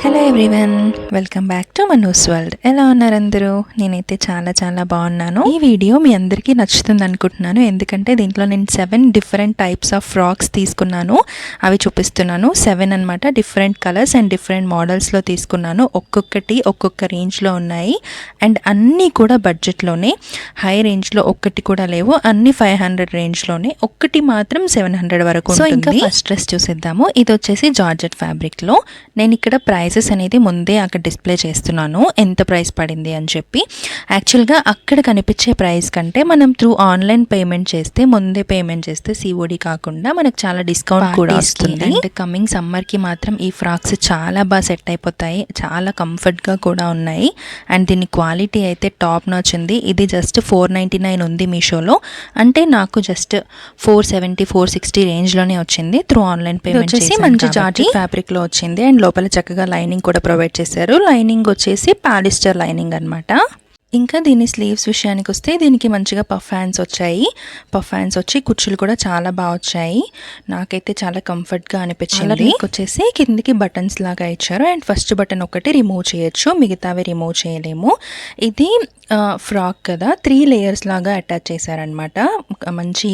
Hello everyone, welcome back to మనూస్ world. ఎలా ఉన్నారు అందరూ? నేనైతే చాలా బాగున్నాను. ఈ వీడియో మీ అందరికీ నచ్చుతుంది అనుకుంటున్నాను, ఎందుకంటే దీంట్లో నేను 7 డిఫరెంట్ టైప్స్ ఆఫ్ ఫ్రాక్స్ తీసుకున్నాను. అవి చూపిస్తున్నాను. 7 అనమాట. డిఫరెంట్ కలర్స్ అండ్ డిఫరెంట్ మోడల్స్లో తీసుకున్నాను. ఒక్కొక్కటి ఒక్కొక్క రేంజ్లో ఉన్నాయి అండ్ అన్నీ కూడా బడ్జెట్లోనే. హై రేంజ్లో ఒక్కటి కూడా లేవు, అన్ని 500 రేంజ్లోనే. ఒక్కటి మాత్రం 700 వరకు ఉంటుంది. సో ఇంకా ఫస్ట్ డ్రెస్ చూసేద్దాము. ఇది వచ్చేసి జార్జెట్ ఫ్యాబ్రిక్లో. నేను ఇక్కడ ప్రైసెస్ అనేది ముందే అక్కడ డిస్ప్లే చేస్తున్నాను, ఎంత ప్రైస్ పడింది అని చెప్పి. యాక్చువల్గా అక్కడ కనిపించే ప్రైస్ కంటే మనం త్రూ ఆన్లైన్ పేమెంట్ చేస్తే, ముందే పేమెంట్ చేస్తే సిఓడి కాకుండా మనకు చాలా డిస్కౌంట్ కూడా వస్తుంది. అండ్ కమింగ్ సమ్మర్కి మాత్రం ఈ ఫ్రాక్స్ చాలా బాగా సెట్ అయిపోతాయి, చాలా కంఫర్ట్గా కూడా ఉన్నాయి. అండ్ దీని క్వాలిటీ అయితే టాప్ నాచ్ ఉంది. ఇది జస్ట్ 499 ఉంది మీషోలో, అంటే నాకు జస్ట్ 470 460 రేంజ్లోనే వచ్చింది త్రూ ఆన్లైన్ పేమెంట్ చేసి. మంచి జార్జెట్ ఫ్యాబ్రిక్లో వచ్చింది అండ్ లోపల చక్కగా లైనింగ్ కూడా ప్రొవైడ్ చేశారు. లైనింగ్ వచ్చేసి పాలిస్టర్ లైనింగ్ అనమాట. ఇంకా దీని స్లీవ్స్ విషయానికి వస్తే దీనికి మంచిగా పఫ్ హ్యాండ్స్ వచ్చాయి. పఫ్ హ్యాండ్స్ వచ్చి కుచ్చులు కూడా చాలా బాగా వచ్చాయి. నాకైతే చాలా కంఫర్ట్గా అనిపించింది. వచ్చేసి కిందికి బటన్స్ లాగా ఇచ్చారు అండ్ ఫస్ట్ బటన్ ఒకటి రిమూవ్ చేయొచ్చు, మిగతావి రిమూవ్ చేయలేము. ఇది ఫ్రాక్ కదా, 3 లేయర్స్ లాగా అటాచ్ చేశారనమాట. మంచి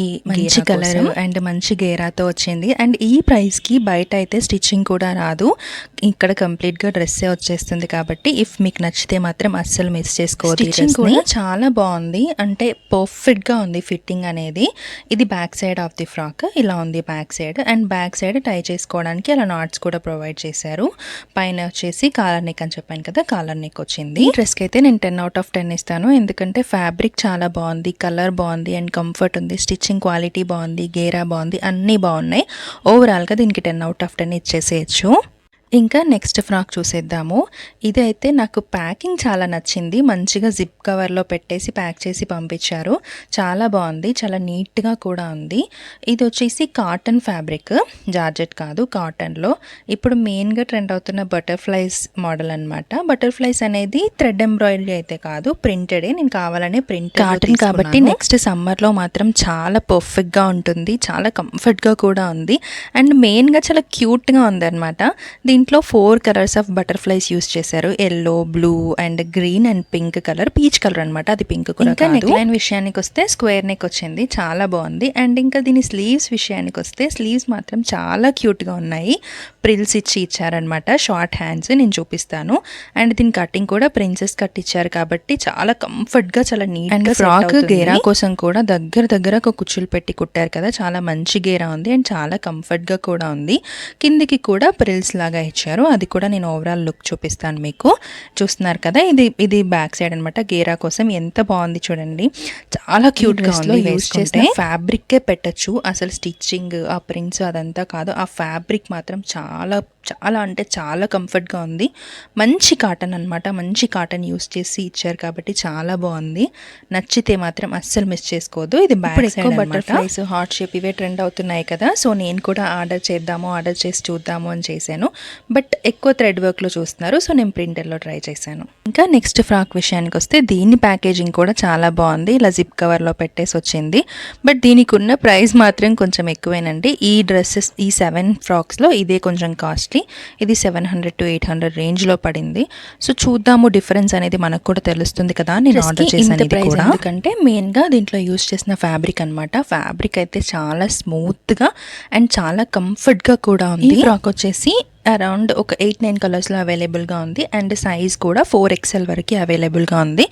కలర్ అండ్ మంచి గేరాతో వచ్చింది. అండ్ ఈ ప్రైస్కి బయట అయితే స్టిచ్చింగ్ కూడా రాదు, ఇక్కడ కంప్లీట్గా డ్రెస్సే వచ్చేస్తుంది. కాబట్టి ఇఫ్ మీకు నచ్చితే మాత్రం అస్సలు మిస్ చేసుకోవద్దు. స్టిచ్చింగ్ కూడా చాలా బాగుంది, అంటే పర్ఫెక్ట్గా ఉంది ఫిట్టింగ్ అనేది. ఇది back side of the frock ఇలా ఉంది back side. And back side tie చేసుకోవడానికి అలా నాట్స్ కూడా ప్రొవైడ్ చేశారు. పైన వచ్చేసి కాలర్ నెక్ అని చెప్పాను కదా, కాలర్ నెక్ వచ్చింది. ఈ డ్రెస్కి అయితే నేను 10 out of 10 ఇస్తాను, ఎందుకంటే ఫ్యాబ్రిక్ చాలా బాగుంది, కలర్ బాగుంది అండ్ కంఫర్ట్ ఉంది, స్టిచ్చింగ్ క్వాలిటీ బాగుంది, గేరా బాగుంది, అన్నీ బాగున్నాయి. ఓవరాల్గా దీనికి 10 out of 10 ఇచ్చేసేయచ్చు. ఇంకా నెక్స్ట్ ఫ్రాక్ చూసేద్దాము. ఇదైతే నాకు ప్యాకింగ్ చాలా నచ్చింది. మంచిగా జిప్ కవర్లో పెట్టేసి ప్యాక్ చేసి పంపించారు. చాలా బాగుంది, చాలా నీట్గా కూడా ఉంది. ఇది వచ్చేసి కాటన్ ఫ్యాబ్రిక్, జార్జెట్ కాదు, కాటన్లో. ఇప్పుడు మెయిన్గా ట్రెండ్ అవుతున్న బటర్ఫ్లైస్ మోడల్ అనమాట. బటర్ఫ్లైస్ అనేది థ్రెడ్ ఎంబ్రాయిడరీ అయితే కాదు, ప్రింటెడే. నేను కావాలనే ప్రింట్ కాటన్ కాబట్టి నెక్స్ట్ సమ్మర్లో మాత్రం చాలా పర్ఫెక్ట్గా ఉంటుంది, చాలా కంఫర్ట్గా కూడా ఉంది అండ్ మెయిన్గా చాలా క్యూట్గా ఉంది అనమాట. దీంట్లో 4 కలర్స్ ఆఫ్ బటర్ఫ్లైస్ యూస్ చేశారు. Yellow, blue and green and pink colour, peach colour అనమాట. అది పింక్ కూడా. ఇంకా నెక్ లైన్ విషయానికి వస్తే స్క్వేర్ నెక్ వచ్చింది, చాలా బాగుంది. అండ్ ఇంకా దీని స్లీవ్స్ విషయానికి వస్తే స్లీవ్స్ మాత్రం చాలా క్యూట్గా ఉన్నాయి. ప్రిల్స్ ఇచ్చారనమాట, షార్ట్ హ్యాండ్స్. నేను చూపిస్తాను. అండ్ దీని కటింగ్ కూడా ప్రిన్సెస్ కట్ ఇచ్చారు కాబట్టి చాలా కంఫర్ట్గా, చాలా నీట్. అండ్ ఫ్రాక్ గేరా కోసం కూడా దగ్గర ఒక కుచ్చులు పెట్టి కుట్టారు కదా, చాలా మంచి గేరా ఉంది అండ్ చాలా కంఫర్ట్గా కూడా ఉంది. కిందికి కూడా ప్రిల్స్ లాగా ఇచ్చారు, అది కూడా నేను ఓవరాల్ లుక్ చూపిస్తాను మీకు. చూస్తున్నారు కదా, ఇది బ్యాక్ సైడ్ అనమాట. గేరా కోసం ఎంత బాగుంది చూడండి, చాలా క్యూట్ గా ఉంది. యూజ్ చేసిన ఫ్యాబ్రిక్కే పెట్టచ్చు, అసలు స్టిచ్చింగ్ ఆ ప్రింట్స్ అదంతా కాదు. ఆ ఫ్యాబ్రిక్ మాత్రం చాలా అంటే చాలా కంఫర్ట్గా ఉంది. మంచి కాటన్ అనమాట, మంచి కాటన్ యూస్ చేసి ఇచ్చారు కాబట్టి చాలా బాగుంది. నచ్చితే మాత్రం అస్సలు మిస్ చేసుకోవద్దు. ఇది back side butterflies, heart shape ఇవే ట్రెండ్ అవుతున్నాయి కదా, సో నేను కూడా ఆర్డర్ చేసి చూద్దాము అని చేశాను. బట్ ఎక్కువ థ్రెడ్ వర్క్లో చూస్తున్నారు, సో నేను ప్రింటర్లో ట్రై చేశాను. ఇంకా నెక్స్ట్ ఫ్రాక్ విషయానికి వస్తే దీని ప్యాకేజింగ్ కూడా చాలా బాగుంది, ఇలా జిప్ కవర్లో పెట్టేసి వచ్చింది. బట్ దీనికి ఉన్న ప్రైస్ మాత్రం కొంచెం ఎక్కువేనండి. ఈ డ్రెస్సెస్, ఈ 7 ఫ్రాక్స్లో ఇదే కొంచెం కాస్ట్లీ. ఇది 700 to 800 రేంజ్లో పడింది. సో చూద్దాము, డిఫరెన్స్ అనేది మనకు కూడా తెలుస్తుంది కదా. నేను ఆర్డర్ చేశాను ఇది కూడా, ఎందుకంటే మెయిన్గా దీంట్లో యూస్ చేసిన ఫ్యాబ్రిక్ అనమాట. ఫ్యాబ్రిక్ అయితే చాలా స్మూత్గా అండ్ చాలా కంఫర్ట్గా కూడా ఉంది. ఈ ఫ్రాక్ వచ్చేసి అరౌండ్ ఒక 8-9 కలర్స్లో అవైలబుల్గా ఉంది అండ్ సైజ్ కూడా 4XL వరకు అవైలబుల్గా ఉంది.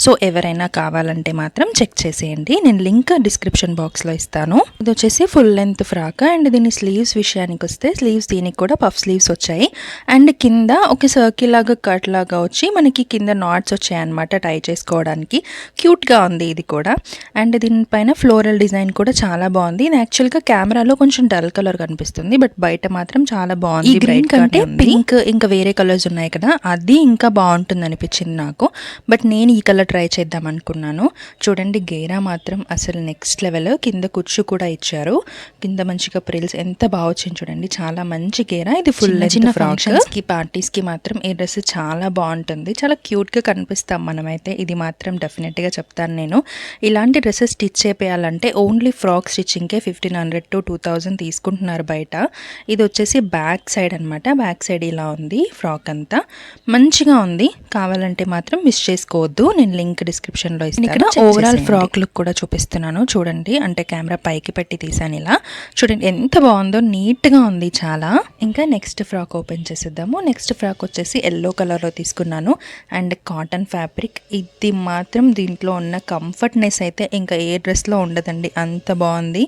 సో ఎవరైనా కావాలంటే మాత్రం చెక్ చేసేయండి, నేను లింక్ డిస్క్రిప్షన్ బాక్స్లో ఇస్తాను. ఇది వచ్చేసి ఫుల్ లెంత్ ఫ్రాక్. అండ్ దీని స్లీవ్స్ విషయానికి వస్తే స్లీవ్స్ దీనికి కూడా పఫ్ స్లీవ్స్ వచ్చాయి అండ్ కింద ఒక సర్కిల్ లాగా కట్ లాగా వచ్చి మనకి కింద నాట్స్ వచ్చాయి అనమాట టై చేసుకోవడానికి. క్యూట్గా ఉంది ఇది కూడా. అండ్ దీనిపైన ఫ్లోరల్ డిజైన్ కూడా చాలా బాగుంది. ఇది యాక్చువల్గా కెమెరాలో కొంచెం డల్ కలర్ కనిపిస్తుంది, బట్ బయట మాత్రం చాలా బాగుంది. కంటే పింక్ ఇంకా వేరే కలర్స్ ఉన్నాయి కదా, అది ఇంకా బాగుంటుంది అనిపించింది నాకు. బట్ నేను ఈ కలర్ ట్రై చేద్దాం అనుకున్నాను. చూడండి, గేరా మాత్రం అసలు నెక్స్ట్ లెవెల్. కింద కుచ్చు కూడా ఇచ్చారు, కింద మంచిగా ప్రిల్స్ ఎంత బాగా వచ్చింది చూడండి, చాలా మంచి గేరా. ఇది ఫుల్ చిన్న ఫంక్షన్స్ కి, పార్టీస్ కి మాత్రం ఈ డ్రెస్ చాలా బాగుంటుంది, చాలా క్యూట్ గా కనిపిస్తాం మనమైతే. ఇది మాత్రం డెఫినెట్ గా చెప్తాను నేను. ఇలాంటి డ్రెస్సెస్ స్టిచ్ చేయాలంటే ఓన్లీ ఫ్రాక్ స్టిచ్చింగ్కే 1500 to 2000 తీసుకుంటున్నారు బయట. ఇది వచ్చేసి బ్యాక్ సైడ్ అనమాట. అనమాట. బ్యాక్ సైడ్ ఇలా ఉంది ఫ్రాక్ అంతా, మంచిగా ఉంది. కావాలంటే మాత్రం మిస్ చేసుకోవద్దు, నేను లింక్ డిస్క్రిప్షన్లో ఇస్తాను. ఇక్కడ ఓవరాల్ ఫ్రాక్ లుక్ కూడా చూపిస్తున్నాను చూడండి, అంటే కెమెరా పైకి పెట్టి తీసాను ఇలా. చూడండి ఎంత బాగుందో, నీట్గా ఉంది చాలా. ఇంకా నెక్స్ట్ ఫ్రాక్ ఓపెన్ చేసేద్దాము. నెక్స్ట్ ఫ్రాక్ వచ్చేసి ఎల్లో కలర్లో తీసుకున్నాను అండ్ కాటన్ ఫ్యాబ్రిక్. ఇది మాత్రం దీంట్లో ఉన్న కంఫర్ట్నెస్ అయితే ఇంకా ఏ డ్రెస్లో ఉండదండి, అంత బాగుంది.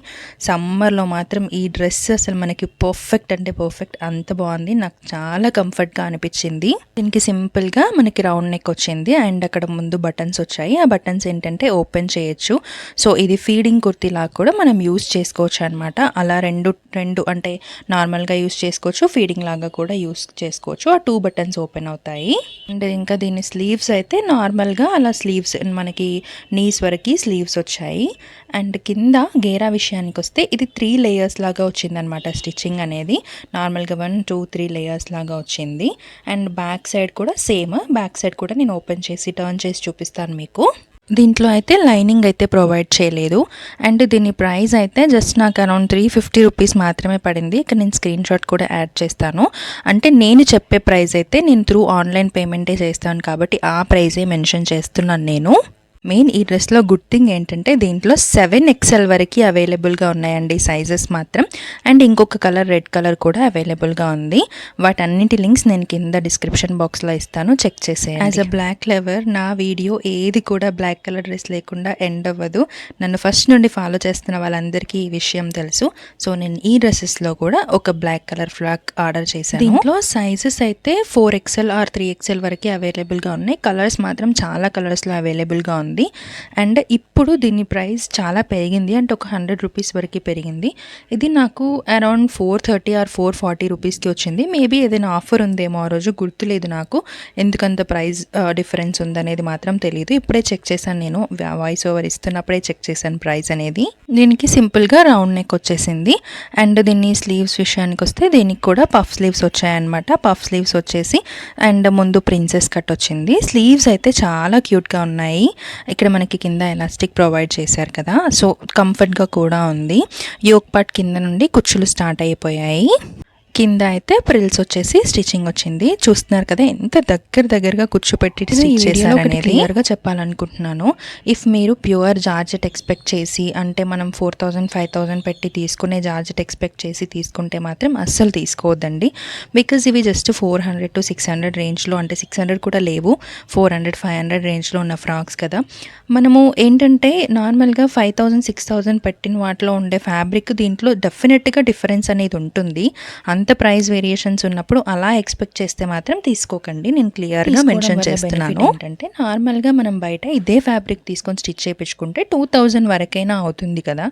సమ్మర్లో మాత్రం ఈ డ్రెస్ అసలు మనకి పర్ఫెక్ట్ అంటే పర్ఫెక్ట్, అంత బాగుంది. నాకు చాలా కంఫర్ట్గా అనిపించింది. దీనికి సింపుల్గా మనకి రౌండ్ నెక్ వచ్చింది అండ్ అక్కడ ముందు బటన్స్ వచ్చాయి. ఆ బటన్స్ ఏంటంటే ఓపెన్ చేయొచ్చు. సో ఇది ఫీడింగ్ కుర్తీ లాగా కూడా మనం యూస్ చేసుకోవచ్చు అనమాట. అలా రెండు అంటే నార్మల్గా యూస్ చేసుకోవచ్చు, ఫీడింగ్ లాగా కూడా యూస్ చేసుకోవచ్చు. ఆ 2 బటన్స్ ఓపెన్ అవుతాయి. అండ్ ఇంకా దీని స్లీవ్స్ అయితే నార్మల్గా అలా స్లీవ్స్ మనకి నీస్ వరకు స్లీవ్స్ వచ్చాయి. అండ్ కింద గేరా విషయానికి వస్తే ఇది 3 లేయర్స్ లాగా వచ్చిందనమాట. స్టిచ్చింగ్ అనేది నార్మల్గా 1 2 3 లేయర్స్ లాగా వచ్చింది. అండ్ బ్యాక్ సైడ్ కూడా సేమ్. బ్యాక్ సైడ్ కూడా నేను ఓపెన్ చేసి టర్న్ చేసి చూపిస్తాను మీకు. దీంట్లో అయితే లైనింగ్ అయితే ప్రొవైడ్ చేయలేదు. అండ్ దీని ప్రైస్ అయితే జస్ట్ నాకు అరౌండ్ 350 రూపీస్ మాత్రమే పడింది. ఇక్కడ నేను స్క్రీన్ షాట్ కూడా యాడ్ చేస్తాను. అంటే నేను చెప్పే ప్రైస్ అయితే నేను త్రూ ఆన్లైన్ పేమెంటే చేస్తాను కాబట్టి ఆ ప్రైజే మెన్షన్ చేస్తున్నాను నేను. మెయిన్ ఈ డ్రెస్లో గుడ్ థింగ్ ఏంటంటే దీంట్లో 7XL వరకు అవైలబుల్గా ఉన్నాయండి సైజెస్ మాత్రం. అండ్ ఇంకొక కలర్ రెడ్ కలర్ కూడా అవైలబుల్గా ఉంది. వాటన్నిటి లింక్స్ నేను కింద డిస్క్రిప్షన్ బాక్స్లో ఇస్తాను, చెక్ చేసేయండి. యాజ్ అ బ్లాక్ లవర్ నా వీడియో ఏది కూడా బ్లాక్ కలర్ డ్రెస్ లేకుండా ఎండ్ అవ్వదు. నన్ను ఫస్ట్ నుండి ఫాలో చేస్తున్న వాళ్ళందరికీ ఈ విషయం తెలుసు. సో నేను ఈ డ్రెస్సెస్లో కూడా ఒక బ్లాక్ కలర్ ఫ్రాక్ ఆర్డర్ చేశాను. దీంట్లో సైజెస్ అయితే 4XL ఆర్ 3XL వరకు అవైలబుల్గా ఉన్నాయి. కలర్స్ మాత్రం చాలా కలర్స్లో అవైలబుల్గా ఉంది. అండ్ ఇప్పుడు దీని ప్రైస్ చాలా పెరిగింది, అంటే ఒక 100 రూపీస్ వరకు పెరిగింది. ఇది నాకు అరౌండ్ 430 ఆర్ 440 రూపీస్కి వచ్చింది. మేబీ ఏదైనా ఆఫర్ ఉందేమో ఆ రోజు, గుర్తులేదు నాకు. ఎందుకంత ప్రైస్ డిఫరెన్స్ ఉందనేది మాత్రం తెలియదు. ఇప్పుడే చెక్ చేశాను, నేను వాయిస్ ఓవర్ ఇస్తున్నప్పుడే చెక్ చేశాను ప్రైస్ అనేది. దీనికి సింపుల్గా రౌండ్ నెక్ వచ్చేసింది. అండ్ దీన్ని స్లీవ్స్ విషయానికి వస్తే దీనికి కూడా పఫ్ స్లీవ్స్ వచ్చాయన్నమాట. పఫ్ స్లీవ్స్ వచ్చేసి అండ్ ముందు ప్రిన్సెస్ కట్ వచ్చింది. స్లీవ్స్ అయితే చాలా క్యూట్గా ఉన్నాయి. ఇక్కడ మనకి కింద ఎలాస్టిక్ ప్రొవైడ్ చేశారు కదా, సో కంఫర్ట్గా కూడా ఉంది. యోక్ పార్ట్ కింద నుండి కుచ్చులు స్టార్ట్ అయిపోయాయి. కింద అయితే ప్రిల్స్ వచ్చేసి స్టిచ్చింగ్ వచ్చింది. చూస్తున్నారు కదా ఎంత దగ్గరగా కూర్చోపెట్టి స్టిచ్ చేశారు అనేది. క్లియర్గా చెప్పాలనుకుంటున్నాను, ఇఫ్ మీరు ప్యూర్ జార్జెట్ ఎక్స్పెక్ట్ చేసి, అంటే మనం 4000 5000 పెట్టి తీసుకునే జార్జెట్ ఎక్స్పెక్ట్ చేసి తీసుకుంటే మాత్రం అస్సలు తీసుకోవద్దండి. బికాజ్ ఇవి జస్ట్ 400 to 600 రేంజ్లో, అంటే 600 కూడా లేవు, 400 500 రేంజ్లో ఉన్న ఫ్రాక్స్ కదా. మనము ఏంటంటే నార్మల్గా 5000 6000 పెట్టిన వాటిలో ఉండే ఫ్యాబ్రిక్ దీంట్లో డెఫినెట్గా డిఫరెన్స్ అనేది ఉంటుంది. అంత ప్రైస్ వేరియేషన్స్ ఉన్నప్పుడు అలా ఎక్స్పెక్ట్ చేస్తే మాత్రం తీసుకోకండి. నేను క్లియర్గా మెన్షన్ చేస్తున్నాను. ఏంటంటే నార్మల్గా మనం బయట ఇదే ఫ్యాబ్రిక్ తీసుకొని స్టిచ్ చేయించుకుంటే 2000 వరకైనా అవుతుంది కదా.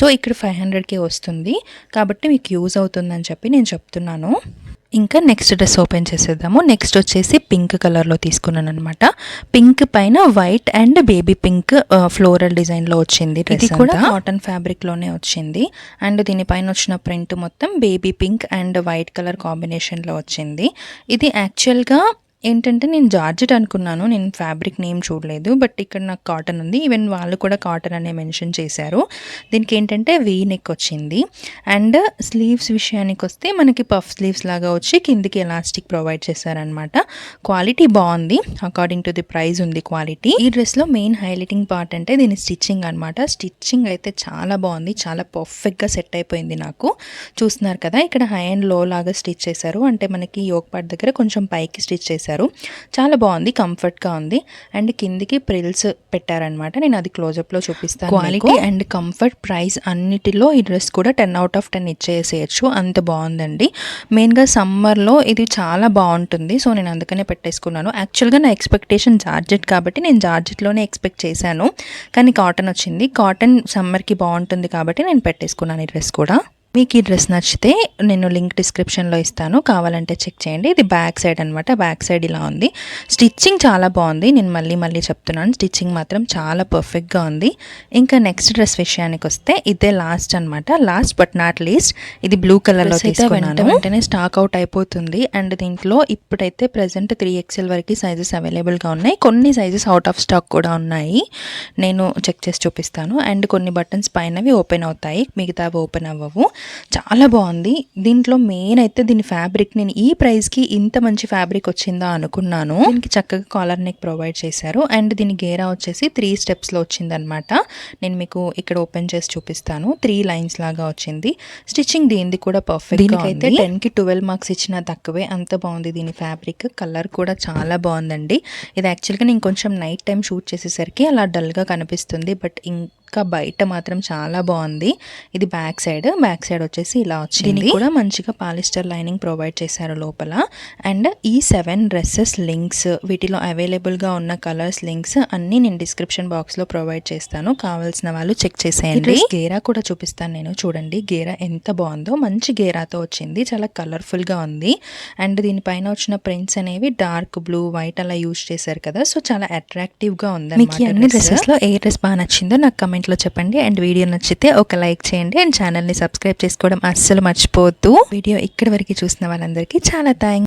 సో ఇక్కడ 500కే వస్తుంది కాబట్టి మీకు యూజ్ అవుతుందని చెప్పి నేను చెప్తున్నాను. ఇంకా నెక్స్ట్ డ్రెస్ ఓపెన్ చేసేద్దాము. నెక్స్ట్ వచ్చేసి పింక్ కలర్లో తీసుకున్నాను అనమాట. పింక్ పైన white and baby pink floral డిజైన్లో వచ్చింది. ఇది కూడా కాటన్ ఫ్యాబ్రిక్లోనే వచ్చింది. అండ్ దీనిపైన వచ్చిన ప్రింట్ మొత్తం baby pink and white colour కాంబినేషన్లో వచ్చింది. ఇది యాక్చువల్గా ఏంటంటే నేను జార్జెట్ అనుకున్నాను, నేను ఫ్యాబ్రిక్ నేమ్ చూడలేదు. బట్ ఇక్కడ నాకు కాటన్ ఉంది, ఈవెన్ వాళ్ళు కూడా కాటన్ అనే మెన్షన్ చేశారు. దీనికి ఏంటంటే వీ నెక్ వచ్చింది. అండ్ స్లీవ్స్ విషయానికి వస్తే మనకి పఫ్ స్లీవ్స్ లాగా వచ్చి కిందికి ఎలాస్టిక్ ప్రొవైడ్ చేశారనమాట. క్వాలిటీ బాగుంది, అకార్డింగ్ టు ది ప్రైస్ ఉంది క్వాలిటీ. ఈ డ్రెస్లో మెయిన్ హైలైటింగ్ పార్ట్ అంటే దీని స్టిచ్చింగ్ అనమాట. స్టిచ్చింగ్ అయితే చాలా బాగుంది, చాలా పర్ఫెక్ట్గా సెట్ అయిపోయింది నాకు. చూస్తున్నారు కదా ఇక్కడ హై అండ్ లో లాగా స్టిచ్ చేశారు, అంటే మనకి యోక్ పార్ట్ దగ్గర కొంచెం పైకి స్టిచ్ చేశారు. చాలా బాగుంది, కంఫర్ట్గా ఉంది. అండ్ కిందికి ప్రిల్స్ పెట్టారనమాట. నేను అది క్లోజప్లో చూపిస్తాను. క్వాలిటీ అండ్ కంఫర్ట్ ప్రైస్ అన్నిటిలో ఈ డ్రెస్ కూడా 10 out of 10 ఇచ్చేసేయచ్చు, అంత బాగుందండి. మెయిన్గా సమ్మర్లో ఇది చాలా బాగుంటుంది. సో నేను అందుకనే పెట్టేసుకున్నాను. యాక్చువల్గా నా ఎక్స్పెక్టేషన్ జార్జెట్ కాబట్టి నేను జార్జెట్లోనే ఎక్స్పెక్ట్ చేశాను, కానీ కాటన్ వచ్చింది. కాటన్ సమ్మర్కి బాగుంటుంది కాబట్టి నేను పెట్టేసుకున్నాను ఈ డ్రెస్ కూడా. మీకు ఈ డ్రెస్ నచ్చితే నేను లింక్ డిస్క్రిప్షన్లో ఇస్తాను, కావాలంటే చెక్ చేయండి. ఇది బ్యాక్ సైడ్ అనమాట. బ్యాక్ సైడ్ ఇలా ఉంది. స్టిచ్చింగ్ చాలా బాగుంది, నేను మళ్ళీ చెప్తున్నాను, స్టిచ్చింగ్ మాత్రం చాలా పర్ఫెక్ట్గా ఉంది. ఇంకా నెక్స్ట్ డ్రెస్ విషయానికి వస్తే ఇదే లాస్ట్ అనమాట. లాస్ట్ బట్ నాట్ లీస్ట్ ఇది బ్లూ కలర్లో తీసుకున్నాను. వెంటనే స్టాక్ అవుట్ అయిపోతుంది. అండ్ దీంట్లో ఇప్పుడైతే ప్రజెంట్ 3XL వరకు సైజెస్ అవైలబుల్గా ఉన్నాయి. కొన్ని సైజెస్ అవుట్ ఆఫ్ స్టాక్ కూడా ఉన్నాయి, నేను చెక్ చేసి చూపిస్తాను. అండ్ కొన్ని బటన్స్ పైనవి ఓపెన్ అవుతాయి, మిగతావి ఓపెన్ అవ్వవు. చాలా బాగుంది. దీంట్లో మెయిన్ అయితే దీని ఫ్యాబ్రిక్, నేను ఈ ప్రైస్కి ఇంత మంచి ఫ్యాబ్రిక్ వచ్చిందా అనుకున్నాను. దీనికి చక్కగా కాలర్ నెక్ ప్రొవైడ్ చేశారు అండ్ దీని గేరా వచ్చేసి 3 స్టెప్స్లో వచ్చిందనమాట. నేను మీకు ఇక్కడ ఓపెన్ చేసి చూపిస్తాను. 3 లైన్స్ లాగా వచ్చింది. స్టిచ్చింగ్ దీనిది కూడా పర్ఫెక్ట్. దీనికైతే 10కి 12 మార్క్స్ ఇచ్చిన తక్కువే, అంత బాగుంది దీని ఫ్యాబ్రిక్. కలర్ కూడా చాలా బాగుందండి. ఇది యాక్చువల్గా నేను కొంచెం నైట్ టైం షూట్ చేసేసరికి అలా డల్గా కనిపిస్తుంది, బట్ ఇంకా బయట మాత్రం చాలా బాగుంది. ఇది బ్యాక్ సైడ్ వచ్చేసి ఇలా వచ్చింది. దీనికి కూడా మంచిగా పాలిస్టర్ లైనింగ్ ప్రొవైడ్ చేశారు లోపల. అండ్ ఈ 7 డ్రెస్సెస్ లింక్స్, వీటిలో అవైలబుల్గా ఉన్న కలర్స్ లింక్స్ అన్నీ నేను డిస్క్రిప్షన్ బాక్స్లో ప్రొవైడ్ చేస్తాను. కావాల్సిన వాళ్ళు చెక్ చేసేయండి. గేరా కూడా చూపిస్తాను నేను. చూడండి గేరా ఎంత బాగుందో, మంచి గేరాతో వచ్చింది, చాలా కలర్ఫుల్గా ఉంది. అండ్ దీనిపైన వచ్చిన ప్రింట్స్ అనేవి డార్క్ బ్లూ, వైట్ అలా యూజ్ చేశారు కదా, సో చాలా అట్రాక్టివ్గా ఉంది. మీకు అన్ని డ్రెస్సెస్లో ఏ డ్రెస్ బాగా నచ్చిందో నాకు కమెంట్లో చెప్పండి. అండ్ వీడియో నచ్చితే ఒక లైక్ చేయండి అండ్ ఛానల్ని సబ్స్క్రైబ్ చేసుకోవడం అస్సలు మర్చిపోవద్దు. వీడియో ఇక్కడి వరకు చూసిన వాళ్ళందరికీ చాలా థ్యాంక్స్.